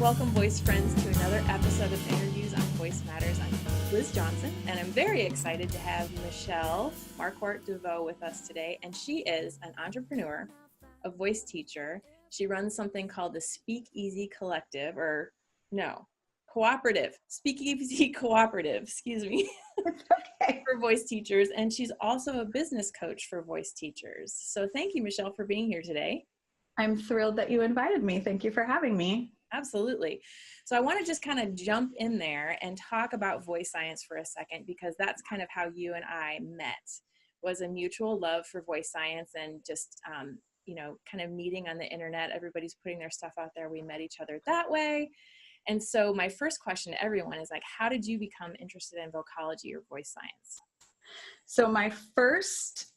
Welcome, voice friends, to another episode of Interviews on Voice Matters. I'm Liz Johnson, and I'm very excited to have Michelle Markwart Deveaux with us today. And she is an entrepreneur, a voice teacher. She runs something called the Speakeasy Cooperative. Speakeasy Cooperative, excuse me, Okay. for voice teachers. And she's also a business coach for voice teachers. So thank you, Michelle, for being here today. I'm thrilled that you invited me. Thank you for having me. Absolutely. So I want to just kind of jump in there and talk about voice science for a second, because that's kind of how you and I met, was a mutual love for voice science and just, kind of meeting on the internet. Everybody's putting their stuff out there. We met each other that way. And so my first question to everyone is like, how did you become interested in vocology or voice science? So my first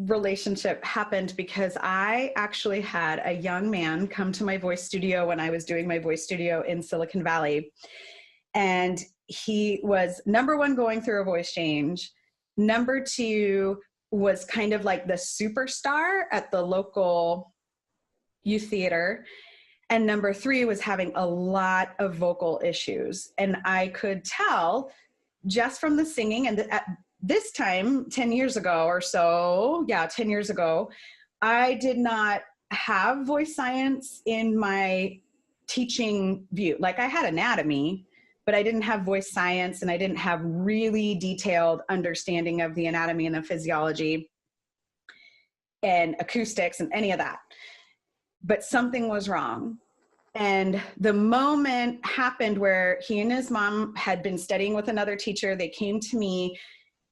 relationship happened because I actually had a young man come to my voice studio when I was doing my voice studio in Silicon Valley. And he was, number one, going through a voice change. Number two, was kind of like the superstar at the local youth theater. And number three, was having a lot of vocal issues. And I could tell just from the singing, and at this time, 10 years ago or so, 10 years ago, I did not have voice science in my teaching view. Like, I had anatomy, but I didn't have voice science, and I didn't have really detailed understanding of the anatomy and the physiology and acoustics and any of that. But something was wrong. And the moment happened where he and his mom had been studying with another teacher. They came to me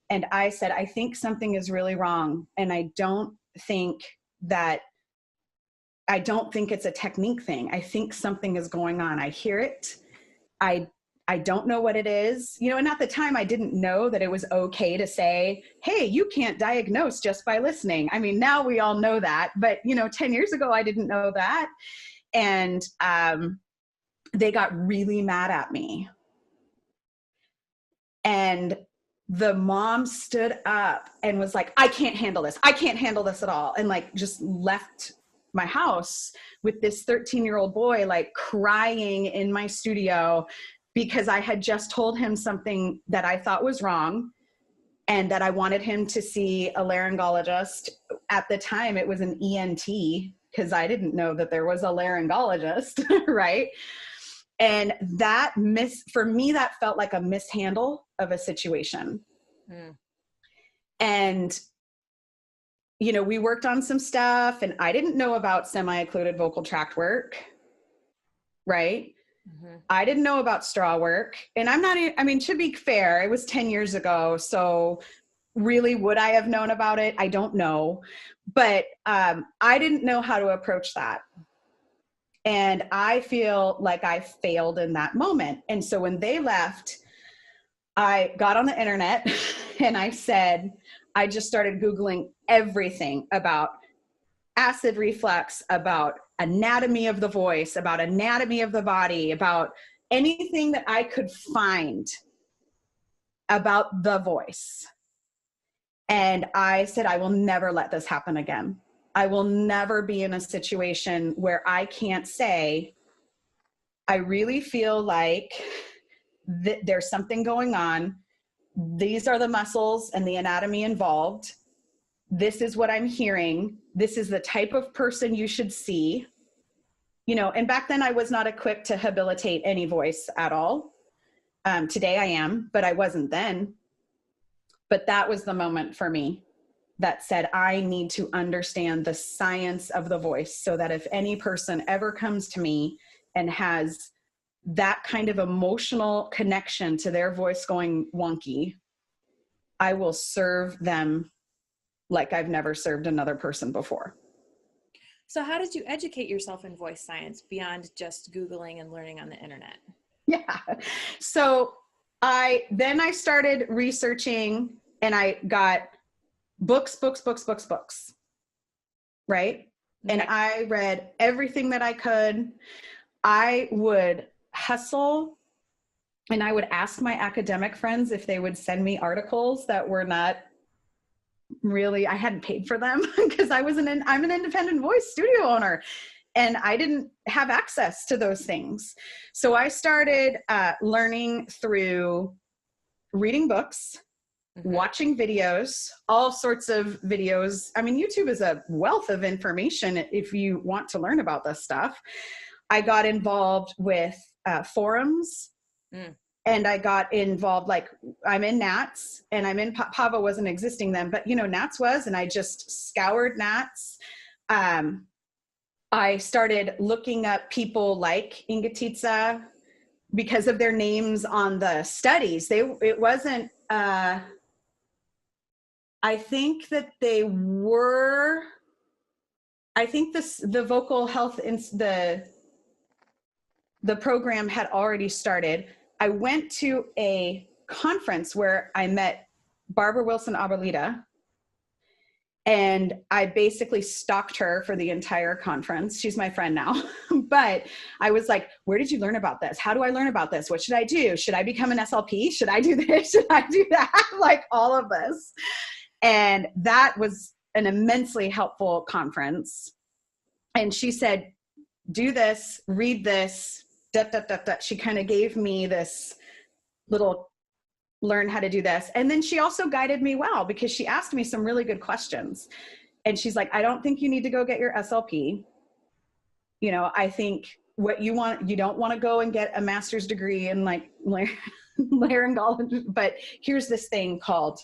and I said, I think something is really wrong. And I don't think it's a technique thing. I think something is going on. I hear it. I don't know what it is. And at the time I didn't know that it was okay to say, hey, you can't diagnose just by listening. I mean, now we all know that, but 10 years ago, I didn't know that. And they got really mad at me. And the mom stood up and was like, I can't handle this. I can't handle this at all. And like, just left my house with this 13-year-old boy, like crying in my studio because I had just told him something that I thought was wrong and that I wanted him to see a laryngologist. At the time, it was an ENT, because I didn't know that there was a laryngologist, right? And for me, that felt like a mishandle of a situation. Mm. And, we worked on some stuff, and I didn't know about semi-occluded vocal tract work, right? Mm-hmm. I didn't know about straw work. And to be fair, it was 10 years ago. So really, would I have known about it? I don't know. But I didn't know how to approach that. And I feel like I failed in that moment. And so when they left, I got on the internet and I just started Googling everything about acid reflux, about anatomy of the voice, about anatomy of the body, about anything that I could find about the voice. And I said, I will never let this happen again. I will never be in a situation where I can't say, I really feel like there's something going on. These are the muscles and the anatomy involved. This is what I'm hearing. This is the type of person you should see. And back then I was not equipped to habilitate any voice at all. Today I am, but I wasn't then. But that was the moment for me that said, I need to understand the science of the voice, so that if any person ever comes to me and has that kind of emotional connection to their voice going wonky, I will serve them like I've never served another person before. So how did you educate yourself in voice science beyond just Googling and learning on the internet? Yeah. So I started researching, and I got books, right? Okay. And I read everything that I could. I would hustle, and I would ask my academic friends if they would send me articles that were not really, I hadn't paid for them, because I'm an independent voice studio owner. and I didn't have access to those things. So I started learning through reading books, watching videos, all sorts of videos. I mean, YouTube is a wealth of information if you want to learn about this stuff. I got involved with forums. And I got involved, like I'm in Nats, and I'm in Pava wasn't existing then, but Nats was, and I just scoured Nats. I started looking up people like Ingetitsa because of their names on the studies. It wasn't, I think that they were, I think the vocal health, the program had already started. I went to a conference where I met Barbara Wilson Abuelita, and I basically stalked her for the entire conference. She's my friend now. But I was like, where did you learn about this? How do I learn about this? What should I do? Should I become an SLP? Should I do this? Should I do that? Like all of this. And that was an immensely helpful conference. And she said, do this, read this, She kind of gave me this little learn how to do this. And then she also guided me well, because she asked me some really good questions. And she's like, I don't think you need to go get your SLP. I think what you want, you don't want to go and get a master's degree in like laryngology, but here's this thing called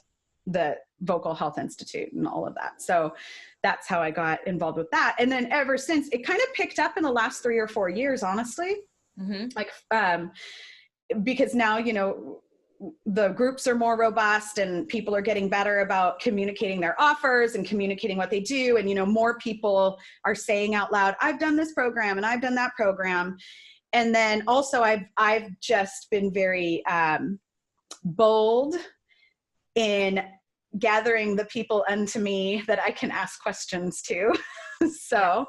the Vocal Health Institute and all of that. So that's how I got involved with that. And then ever since, it kind of picked up in the last 3 or 4 years, honestly. Like, because now, the groups are more robust and people are getting better about communicating their offers and communicating what they do. And, more people are saying out loud, I've done this program and I've done that program. And then also I've just been very bold in gathering the people unto me that I can ask questions to. So,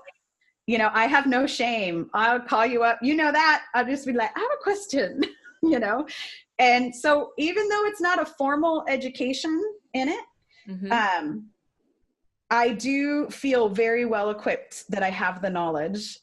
I have no shame. I'll call you up. That. I'll just be like, I have a question, And so even though it's not a formal education in it, I do feel very well equipped that I have the knowledge.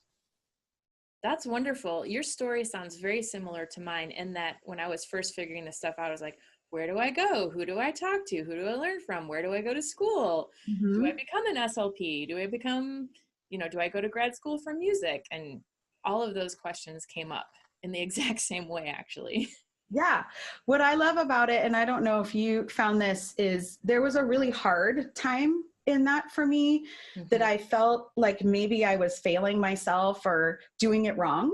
That's wonderful. Your story sounds very similar to mine in that when I was first figuring this stuff out, I was like, where do I go? Who do I talk to? Who do I learn from? Where do I go to school? Do I become an SLP? Do I become, do I go to grad school for music? And all of those questions came up in the exact same way, actually. Yeah. What I love about it, and I don't know if you found this, is there was a really hard time in that for me, that I felt like maybe I was failing myself or doing it wrong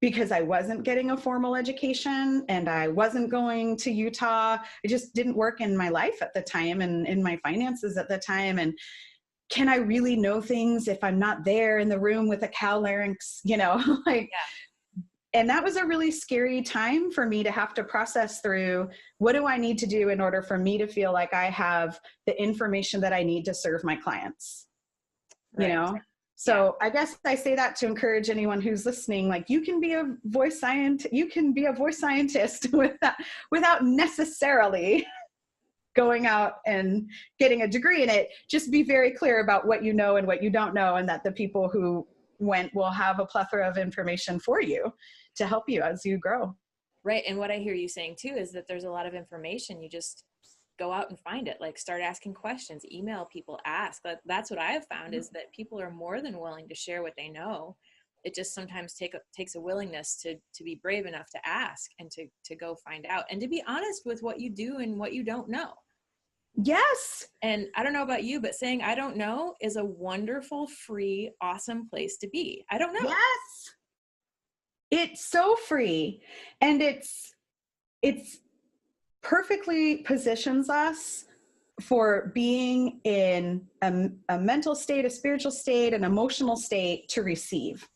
because I wasn't getting a formal education and I wasn't going to Utah. It just didn't work in my life at the time and in my finances at the time. And can I really know things if I'm not there in the room with a cow larynx, And that was a really scary time for me to have to process through. What do I need to do in order for me to feel like I have the information that I need to serve my clients? Right. So I guess I say that to encourage anyone who's listening, like you can be a voice scientist without necessarily going out and getting a degree in it. Just be very clear about what you know and what you don't know, and that the people who went will have a plethora of information for you to help you as you grow. Right. And what I hear you saying too is that there's a lot of information. You just go out and find it, like start asking questions, email people, ask. That's what I have found is that people are more than willing to share what they know. It just sometimes takes a willingness to be brave enough to ask and to go find out and to be honest with what you do and what you don't know. Yes. And I don't know about you, but saying I don't know is a wonderful, free, awesome place to be. I don't know. Yes. It's so free, and it's perfectly positions us for being in a mental state, a spiritual state, an emotional state to receive.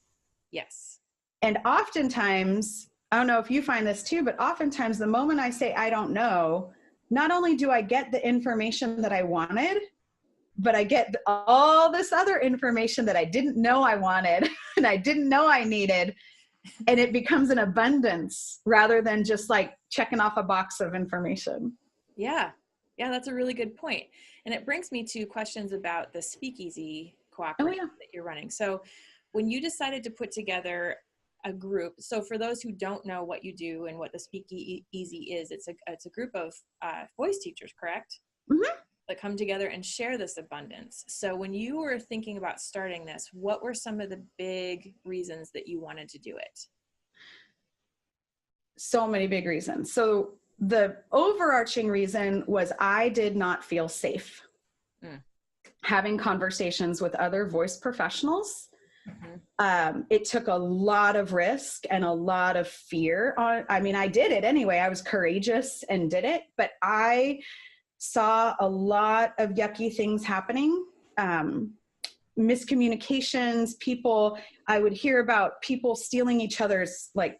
Yes. And oftentimes, I don't know if you find this too, but oftentimes the moment I say, I don't know, not only do I get the information that I wanted, but I get all this other information that I didn't know I wanted and I didn't know I needed. And it becomes an abundance rather than just like checking off a box of information. Yeah. Yeah, that's a really good point. And it brings me to questions about the Speakeasy Cooperative that you're running. So when you decided to put together a group, so for those who don't know what you do and what the Speakeasy is, it's a group of voice teachers, correct? Mm-hmm. That come together and share this abundance. So when you were thinking about starting this, what were some of the big reasons that you wanted to do it? So many big reasons. So the overarching reason was I did not feel safe having conversations with other voice professionals. It took a lot of risk and a lot of fear. I mean, I did it anyway. I was courageous and did it, but I saw a lot of yucky things happening. Miscommunications, I would hear about people stealing each other's, like,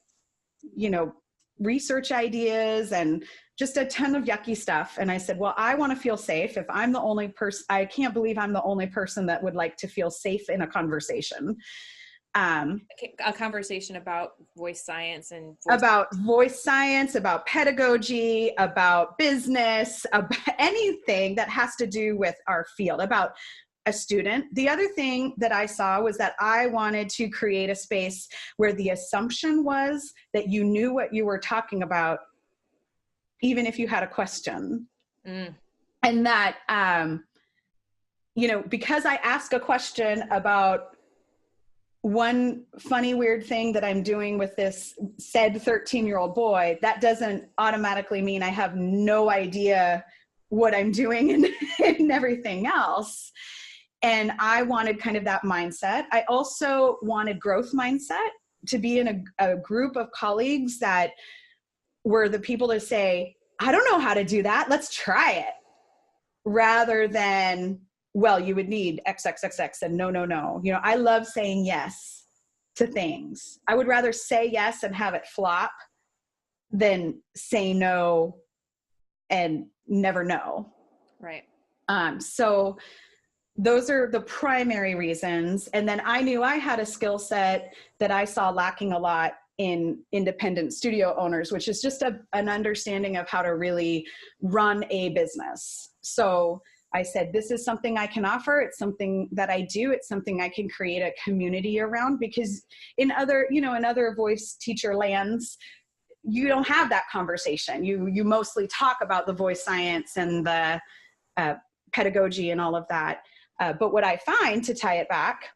research ideas and just a ton of yucky stuff. And I said, well, I want to feel safe. If I'm the only person, I can't believe I'm the only person that would like to feel safe in a conversation. A conversation about voice science and about voice science, about pedagogy, about business, about anything that has to do with our field, about a student. The other thing that I saw was that I wanted to create a space where the assumption was that you knew what you were talking about, even if you had a question. And that, because I ask a question about one funny, weird thing that I'm doing with this said 13-year-old boy, that doesn't automatically mean I have no idea what I'm doing and everything else. And I wanted kind of that mindset. I also wanted growth mindset, to be in a group of colleagues that were the people to say, I don't know how to do that, let's try it. Rather than, well, you would need XXXX and no. I love saying yes to things. I would rather say yes and have it flop than say no and never know. Right. So those are the primary reasons. And then I knew I had a skill set that I saw lacking a lot in independent studio owners, which is just an understanding of how to really run a business. So I said, this is something I can offer. It's something that I do. It's something I can create a community around, because in other voice teacher lands, you don't have that conversation. You mostly talk about the voice science and the pedagogy and all of that. But what I find, to tie it back,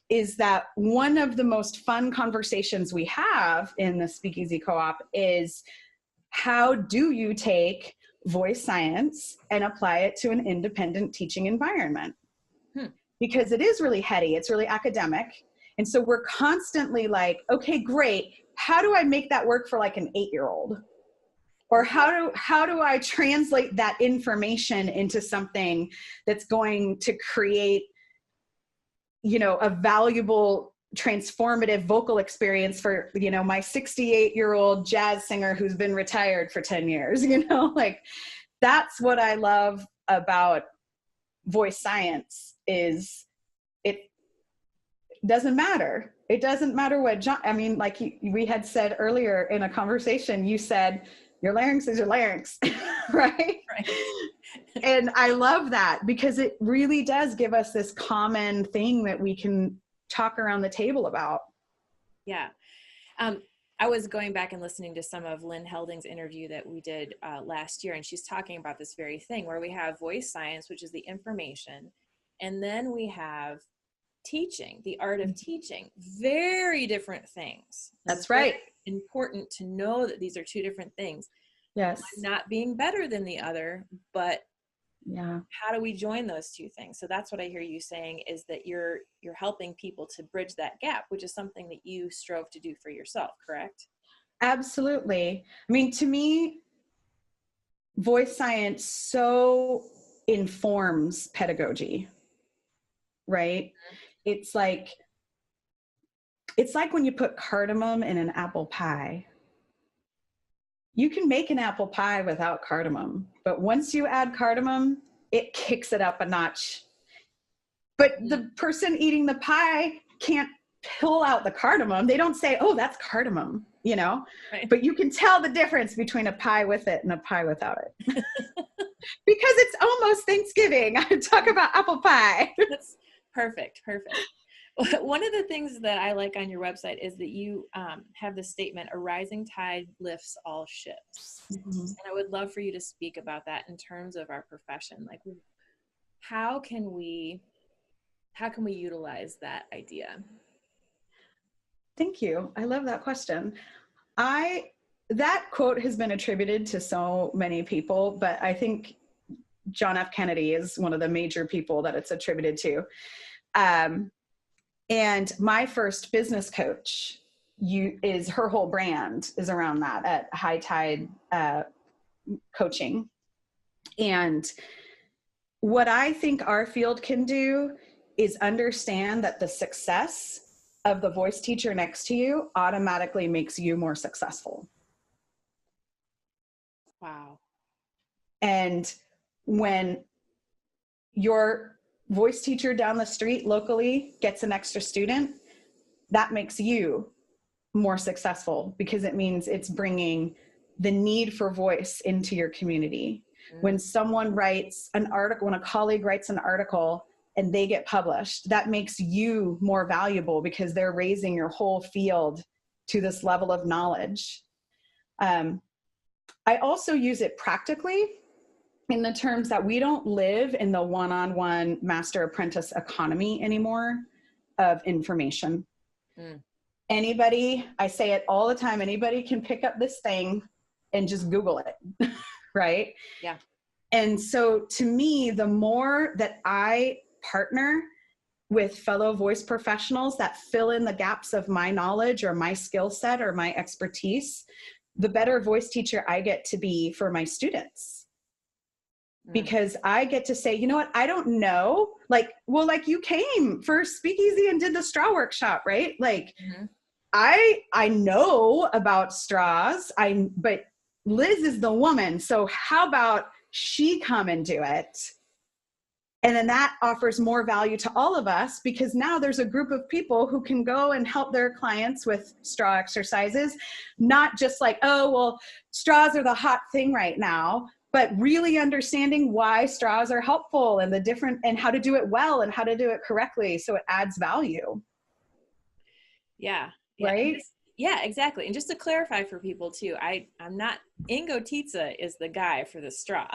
is that one of the most fun conversations we have in the Speakeasy Co-op is, how do you take voice science and apply it to an independent teaching environment? Because it is really heady, it's really academic. And so we're constantly like, okay, great. How do I make that work for like an 8-year-old? Or how do I translate that information into something that's going to create, a valuable, transformative vocal experience for, my 68-year-old jazz singer who's been retired for 10 years, like, that's what I love about voice science, is it doesn't matter. It doesn't matter what like we had said earlier in a conversation, you said, your larynx is your larynx, right? And I love that, because it really does give us this common thing that we can talk around the table about. Yeah. I was going back and listening to some of Lynn Helding's interview that we did last year, and she's talking about this very thing, where we have voice science, which is the information, and then we have teaching, the art of teaching. Very different things. That's right. Important to know that these are two different things. Yes. One not being better than the other, but yeah, how do we join those two things? So that's what I hear you saying, is that you're helping people to bridge that gap, which is something that you strove to do for yourself, correct? Absolutely. I mean, to me, voice science so informs pedagogy, right? It's like when you put cardamom in an apple pie. You can make an apple pie without cardamom, but once you add cardamom, it kicks it up a notch. But the person eating the pie can't pull out the cardamom. They don't say, oh, that's cardamom, Right. But you can tell the difference between a pie with it and a pie without it. Because it's almost Thanksgiving. I talk about apple pie. That's perfect. One of the things that I like on your website is that you have the statement, "A rising tide lifts all ships." Mm-hmm. And I would love for you to speak about that in terms of our profession. Like, how can we utilize that idea? Thank you. I love that question. That quote has been attributed to so many people, but I think John F. Kennedy is one of the major people that it's attributed to. And my first business coach is her whole brand is around that at High Tide Coaching. And what I think our field can do is understand that the success of the voice teacher next to you automatically makes you more successful. Wow. And when your voice teacher down the street locally gets an extra student, that makes you more successful because it means it's bringing the need for voice into your community. When someone writes an article, when a colleague writes an article and they get published, that makes you more valuable because they're raising your whole field to this level of knowledge. I also use it practically in the terms that we don't live in the one-on-one master apprentice economy anymore of information. Anybody, I say it all the time, anybody can pick up this thing and just Google it, right? Yeah. And so to me, the more that I partner with fellow voice professionals that fill in the gaps of my knowledge or my skill set or my expertise, the better voice teacher I get to be for my students. Because I get to say, you know what, I don't know, like you came for Speakeasy and did the straw workshop, right? Like I know about straws, but Liz is the woman. So how about she come and do it? And then that offers more value to all of us because now there's a group of people who can go and help their clients with straw exercises, not just like, oh, well, straws are the hot thing right now, but really understanding why straws are helpful and the different, and how to do it well and how to do it correctly. So it adds value. Yeah. Right? Yeah, exactly. And just to clarify for people too, I'm not, Ingo Titsa is the guy for the straw.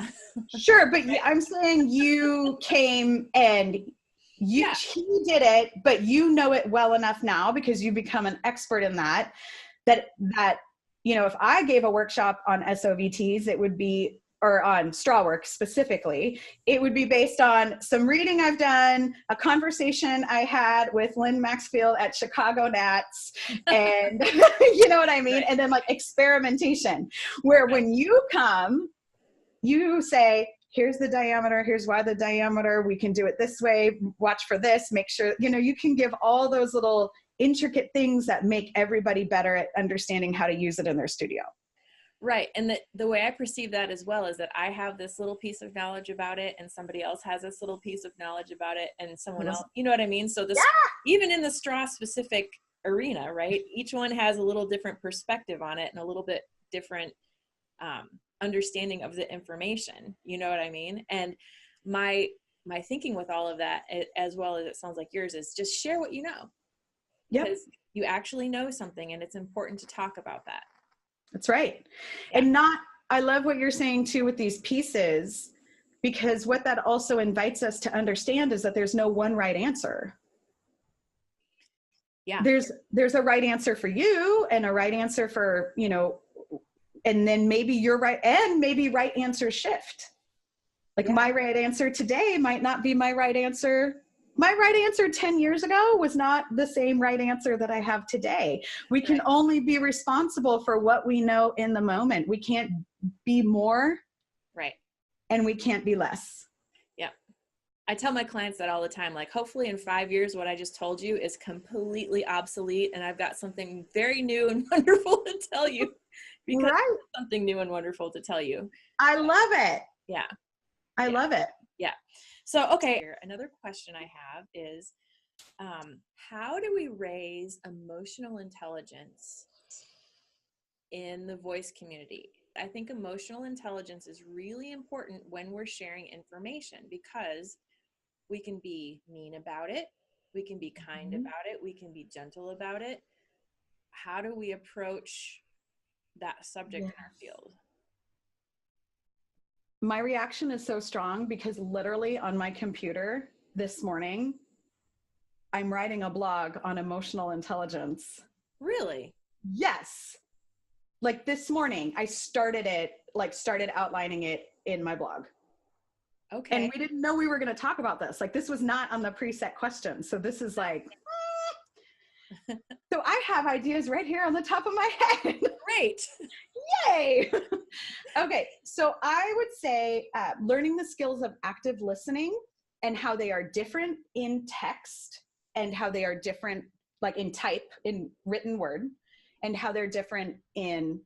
Sure, but I'm saying you came and he did it, but you know it well enough now because you become an expert in that, you know, if I gave a workshop on SOVTs, it would be, or on straw work specifically, it would be based on some reading I've done, a conversation I had with Lynn Maxfield at Chicago Nats, and you know what I mean? Right. And then like experimentation, where when you come, you say, here's the diameter, here's why the diameter, we can do it this way, watch for this, make sure, you know, you can give all those little intricate things that make everybody better at understanding how to use it in their studio. Right. And the way I perceive that as well is that I have this little piece of knowledge about it and somebody else has this little piece of knowledge about it and someone else, you know what I mean? So this, even in the straw specific arena, right? Each one has a little different perspective on it and a little bit different understanding of the information. You know what I mean? And my thinking with all of that, as well as it sounds like yours, is just share what you know. Because you actually know something and it's important to talk about that. That's right. Yeah. And I love what you're saying too with these pieces, because what that also invites us to understand is that there's no one right answer. Yeah. There's a right answer for you and a right answer for, you know, and then maybe you're right, and maybe right answers shift. Like my right answer today might not be my right answer. My right answer 10 years ago was not the same right answer that I have today. We can only be responsible for what we know in the moment. We can't be more. Right. And we can't be less. Yeah. I tell my clients that all the time, like, hopefully in 5 years, what I just told you is completely obsolete. And I've got something very new and wonderful to tell you, because there's something new and wonderful to tell you. I love it. Yeah. I love it. Yeah. So, okay, another question I have is, how do we raise emotional intelligence in the voice community? I think emotional intelligence is really important when we're sharing information, because we can be mean about it. We can be kind about it. We can be gentle about it. How do we approach that subject in our field? My reaction is so strong because literally on my computer this morning, I'm writing a blog on emotional intelligence. Really? Yes. Like this morning, I started outlining it in my blog. Okay. And we didn't know we were going to talk about this. Like this was not on the preset question. So this is like, so I have ideas right here on the top of my head. Great. Yay. Okay. So I would say learning the skills of active listening and how they are different in text and how they are different, like in type, in written word, and how they're different in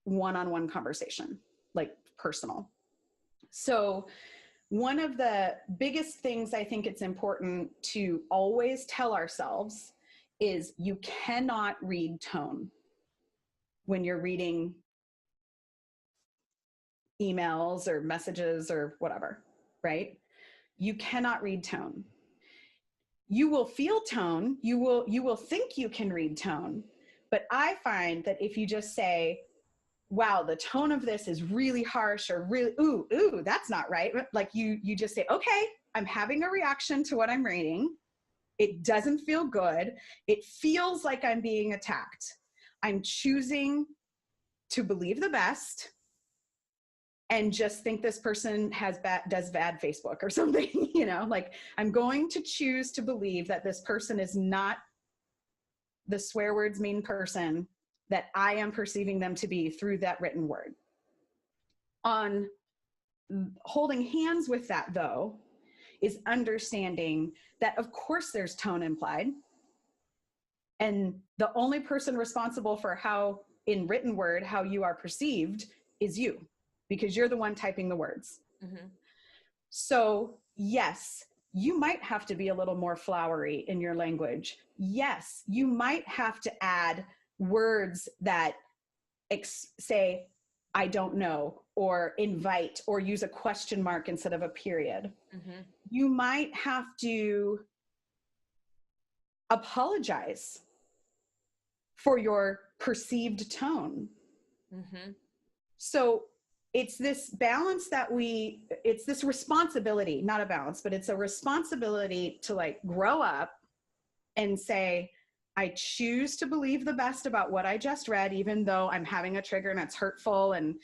one-on-one conversation, like personal. So one of the biggest things I think it's important to always tell ourselves is you cannot read tone when you're reading emails or messages or whatever, right? You cannot read tone. You will feel tone, you will think you can read tone, but I find that if you just say, wow, the tone of this is really harsh or really, ooh, that's not right. Like you just say, okay, I'm having a reaction to what I'm reading. It doesn't feel good. It feels like I'm being attacked. I'm choosing to believe the best and just think this person does bad Facebook or something, you know, like I'm going to choose to believe that this person is not the swear words mean person that I am perceiving them to be through that written word. On holding hands with that though, is understanding that of course there's tone implied. And the only person responsible for how in written word, how you are perceived is you, because you're the one typing the words. Mm-hmm. So yes, you might have to be a little more flowery in your language. Yes, you might have to add words that say, I don't know, or invite, or use a question mark instead of a period. Mm-hmm. You might have to apologize for your perceived tone. Mm-hmm. So it's this balance it's this responsibility, not a balance, but it's a responsibility to like grow up and say, I choose to believe the best about what I just read, even though I'm having a trigger and it's hurtful and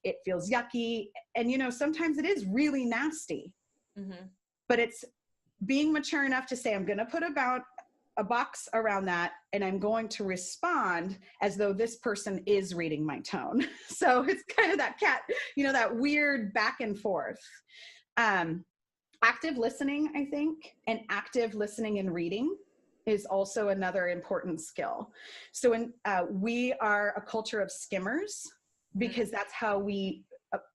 it feels yucky. And, you know, sometimes it is really nasty, mm-hmm. but it's being mature enough to say, I'm going to put a box around that and I'm going to respond as though this person is reading my tone. So it's kind of that that weird back and forth. Active listening, I think, and active listening and reading is also another important skill. So we are a culture of skimmers because that's how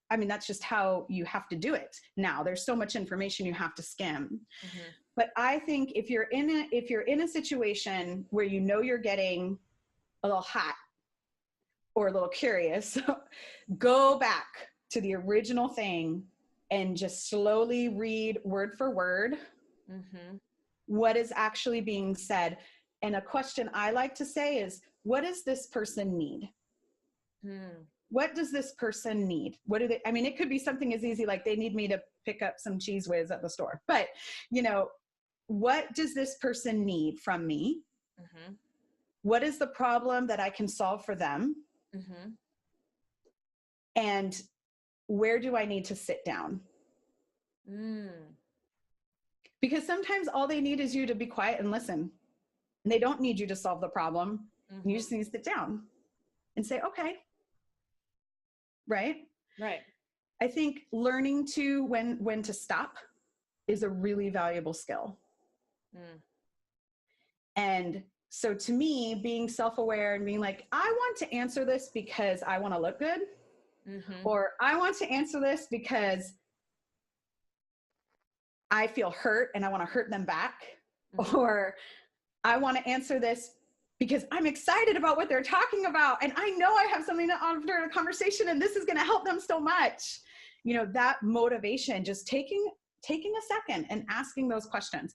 that's just how you have to do it. Now there's so much information you have to skim. Mm-hmm. But I think if you're in a situation where you know you're getting a little hot or a little curious, go back to the original thing and just slowly read word for word. Mm-hmm. What is actually being said. And a question I like to say is, what does this person need? What does this person need? What do they, I mean, it could be something as easy like they need me to pick up some Cheese Whiz at the store, but what does this person need from me? Mm-hmm. What is the problem that I can solve for them? Mm-hmm. And where do I need to sit down? Because sometimes all they need is you to be quiet and listen. And they don't need you to solve the problem. Mm-hmm. You just need to sit down and say, okay. Right? Right. I think learning to when to stop is a really valuable skill. And so to me, being self-aware and being like, I want to answer this because I want to look good. Mm-hmm. Or I want to answer this because I feel hurt and I want to hurt them back. Mm-hmm. Or I want to answer this because I'm excited about what they're talking about. And I know I have something to offer in a conversation and this is going to help them so much. That motivation, just taking a second and asking those questions.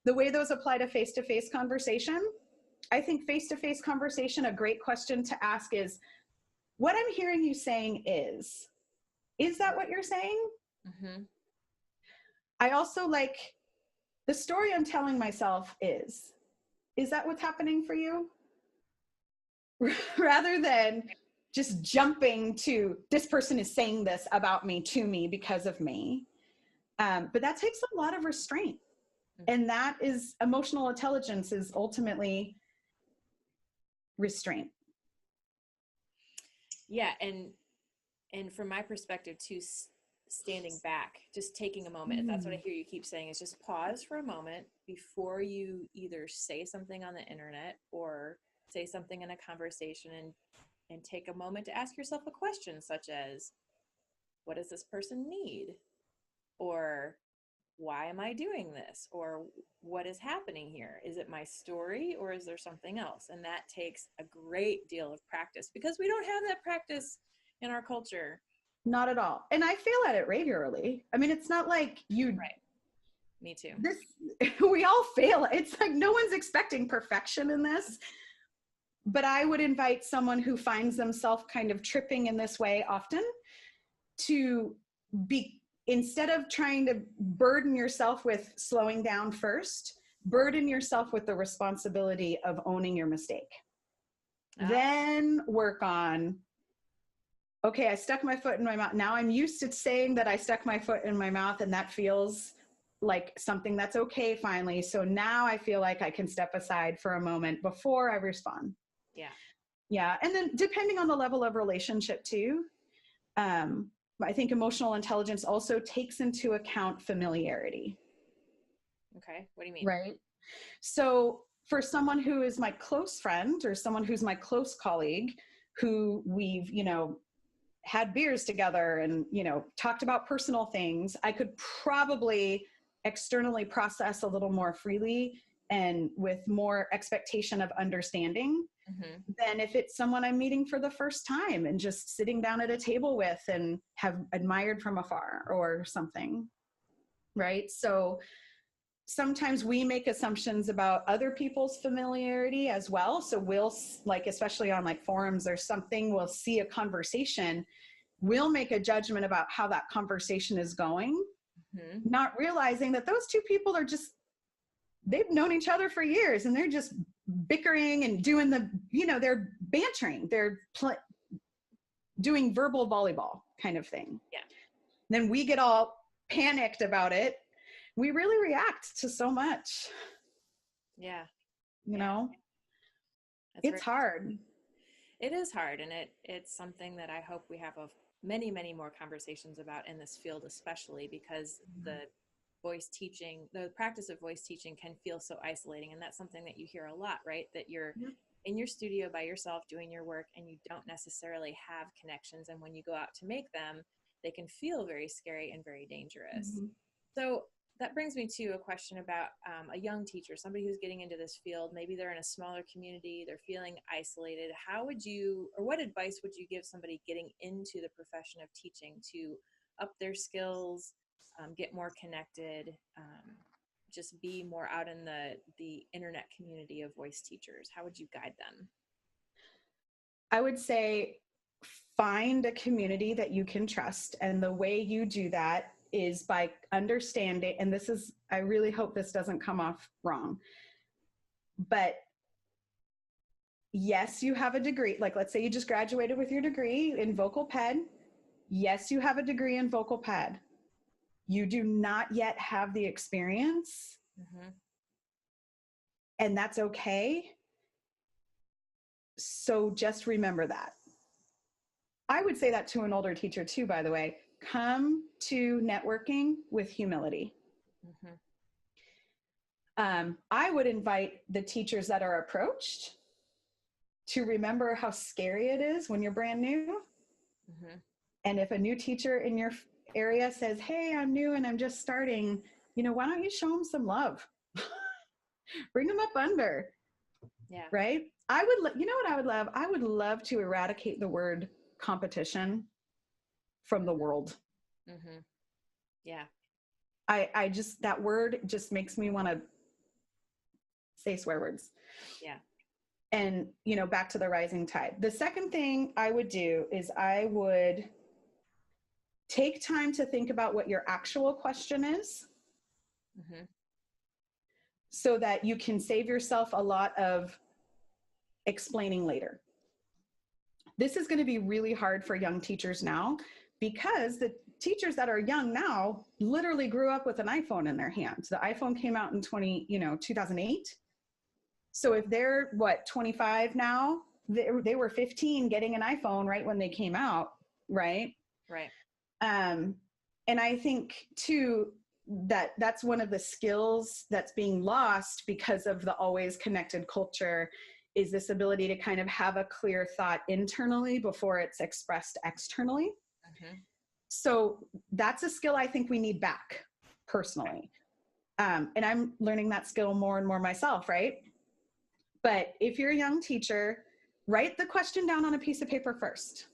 The way those apply to face-to-face conversation, I think face-to-face conversation, a great question to ask is, what I'm hearing you saying is that what you're saying? Mm-hmm. I also like, the story I'm telling myself is that what's happening for you? Rather than just jumping to, this person is saying this about me to me because of me. But that takes a lot of restraint. And that is, emotional intelligence is ultimately restraint. Yeah. And from my perspective too, standing back, just taking a moment. That's what I hear you keep saying, is just pause for a moment before you either say something on the internet or say something in a conversation, and take a moment to ask yourself a question such as, what does this person need? Or why am I doing this? Or what is happening here? Is it my story, or is there something else? And that takes a great deal of practice, because we don't have that practice in our culture. Not at all. And I fail at it regularly. I mean, it's not like you. Right. Me too. We all fail. It's like no one's expecting perfection in this. But I would invite someone who finds themselves kind of tripping in this way often to be, instead of trying to burden yourself with slowing down first, burden yourself with the responsibility of owning your mistake. Then work on, okay, I stuck my foot in my mouth. Now I'm used to saying that I stuck my foot in my mouth, and that feels like something that's okay finally. So now I feel like I can step aside for a moment before I respond. Yeah. Yeah. And then depending on the level of relationship too, I think emotional intelligence also takes into account familiarity. Okay. What do you mean? Right. So for someone who is my close friend, or someone who's my close colleague, who we've, had beers together and, talked about personal things, I could probably externally process a little more freely and with more expectation of understanding than if it's someone I'm meeting for the first time and just sitting down at a table with and have admired from afar or something. Right. So sometimes we make assumptions about other people's familiarity as well. So we'll, like, especially on like forums or something, we'll see a conversation, we'll make a judgment about how that conversation is going, not realizing that those two people are just, they've known each other for years and they're just bickering and doing the, they're bantering, they're doing verbal volleyball kind of thing. Yeah. Then we get all panicked about it. We really react to so much. Yeah. It's hard. It is hard. And it's something that I hope we have many, many more conversations about in this field, especially because the practice of voice teaching can feel so isolating. And that's something that you hear a lot, right? That you're in your studio by yourself doing your work and you don't necessarily have connections. And when you go out to make them, they can feel very scary and very dangerous. So that brings me to a question about a young teacher, somebody who's getting into this field. Maybe they're in a smaller community, they're feeling isolated. What advice would you give somebody getting into the profession of teaching to up their skills, get more connected, just be more out in the internet community of voice teachers? How would you guide them? I would say find a community that you can trust. And the way you do that is by understanding, and I really hope this doesn't come off wrong, but yes, you have a degree. Like, let's say you just graduated with your degree in vocal ped. Yes, you have a degree in vocal ped. You do not yet have the experience. And that's okay. So just remember that. I would say that to an older teacher too, by the way. Come to networking with humility. I would invite the teachers that are approached to remember how scary it is when you're brand new. And if a new teacher in your area says, hey, I'm new and I'm just starting, why don't you show them some love? Bring them up under. Yeah. Right? What I would love? I would love to eradicate the word competition from the world. Yeah. That word just makes me want to say swear words. Yeah. And, you know, back to the rising tide. The second thing I would do is I would take time to think about what your actual question is, so that you can save yourself a lot of explaining later. This is going to be really hard for young teachers now, because the teachers that are young now literally grew up with an iPhone in their hands. The iPhone came out in 2008. So if they're 25 now, they were 15 getting an iPhone right when they came out, right? Right. And I think too, that's one of the skills that's being lost because of the always connected culture, is this ability to kind of have a clear thought internally before it's expressed externally. So that's a skill I think we need back personally. And I'm learning that skill more and more myself, right? But if you're a young teacher, write the question down on a piece of paper first.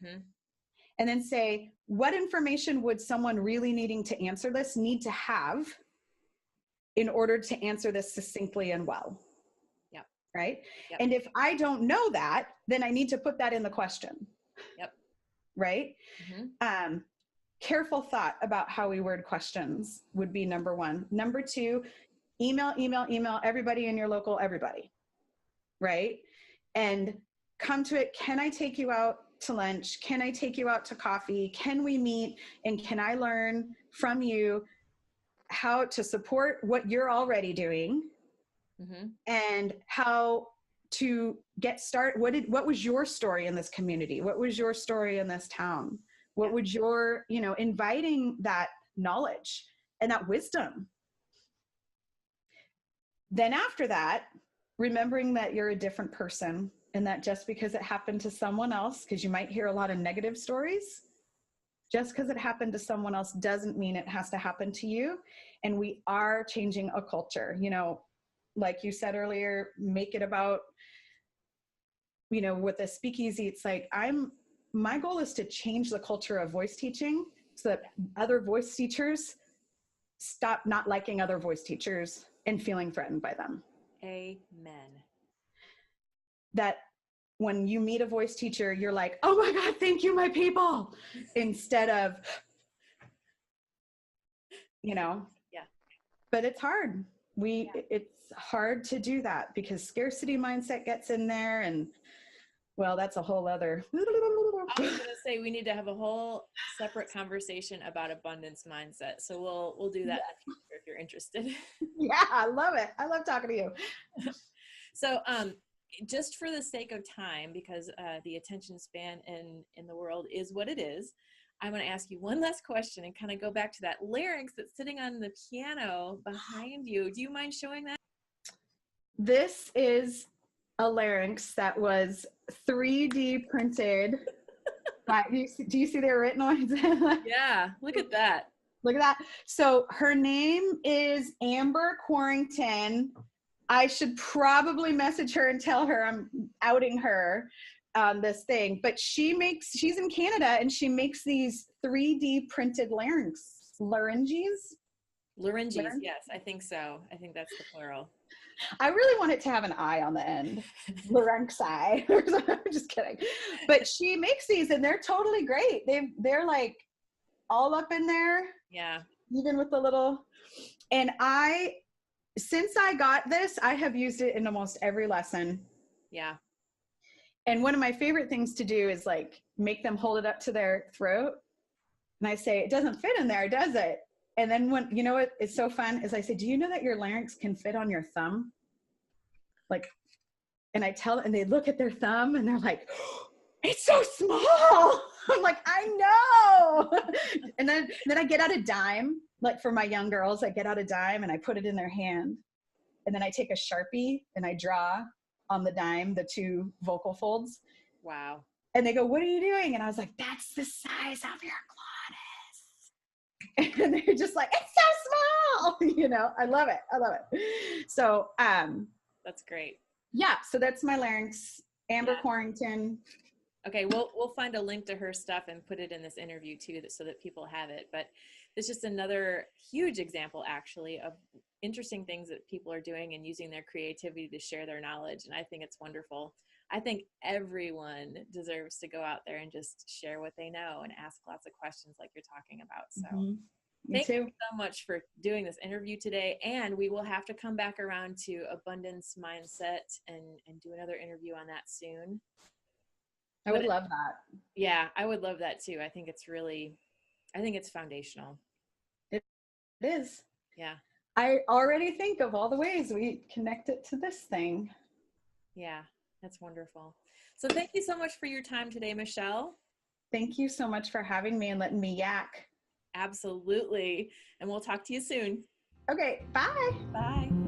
And then say, what information would someone really needing to answer this need to have in order to answer this succinctly and well? Yep. Right? Yep. And if I don't know that, then I need to put that in the question. Yep. Right? Careful thought about how we word questions would be number one. Number two, email everybody in your local everybody. Right? And come to it. Can I take you out to lunch? Can I take you out to coffee? Can we meet? And can I learn from you how to support what you're already doing, and how to get started? What was your story in this community? What was your story in this town? What would your, inviting that knowledge and that wisdom. Then after that, remembering that you're a different person, and that just because it happened to someone else, because you might hear a lot of negative stories, just because it happened to someone else doesn't mean it has to happen to you. And we are changing a culture, like you said earlier, make it about, with the speakeasy, it's like, my goal is to change the culture of voice teaching so that other voice teachers stop not liking other voice teachers and feeling threatened by them. Amen. That when you meet a voice teacher, you're like, oh my God, thank you, my people, instead of, Yeah. But it's hard. It's hard to do that because scarcity mindset gets in there, and well, that's a whole other. I was gonna say we need to have a whole separate conversation about abundance mindset. So we'll do that in the future if you're interested. Yeah, I love it. I love talking to you. So just for the sake of time, because the attention span in the world is what it is, I'm going to ask you one last question and kind of go back to that larynx that's sitting on the piano behind you. Do you mind showing that? This is a larynx that was 3D printed. Do you see the written ones? Yeah, look at that. Look at that. So her name is Amber Quarrington. I should probably message her and tell her I'm outing her on this thing, but she's in Canada and she makes these 3D printed larynges. Yes, I think so. I think that's the plural. I really want it to have an I on the end. Larynxi. I'm just kidding. But she makes these and they're totally great. They're like all up in there. Yeah. Even with the little, and since I got this, I have used it in almost every lesson. Yeah. And one of my favorite things to do is like make them hold it up to their throat. And I say, it doesn't fit in there, does it? And then what is so fun is I say, do you know that your larynx can fit on your thumb? And I tell them, and they look at their thumb and they're like, oh, it's so small. I'm like, I know. And then I get out a dime, like for my young girls, I get out a dime and I put it in their hand. And then I take a Sharpie and I draw on the dime the two vocal folds. Wow. And they go, what are you doing? And I was like, that's the size of your glottis. And they're just like, it's so small. I love it. So that's great. Yeah, so that's my larynx, Amber Quarrington. Okay, we'll find a link to her stuff and put it in this interview too, so that people have it. But it's just another huge example, actually, of interesting things that people are doing and using their creativity to share their knowledge. And I think it's wonderful. I think everyone deserves to go out there and just share what they know and ask lots of questions like you're talking about. So Me thank too. you so much for doing this interview today. And we will have to come back around to abundance mindset and do another interview on that soon. I would love that. Yeah, I would love that too. I think it's foundational. It is. Yeah. I already think of all the ways we connect it to this thing. Yeah, that's wonderful. So thank you so much for your time today, Michelle. Thank you so much for having me and letting me yak. Absolutely. And we'll talk to you soon. Okay, bye. Bye.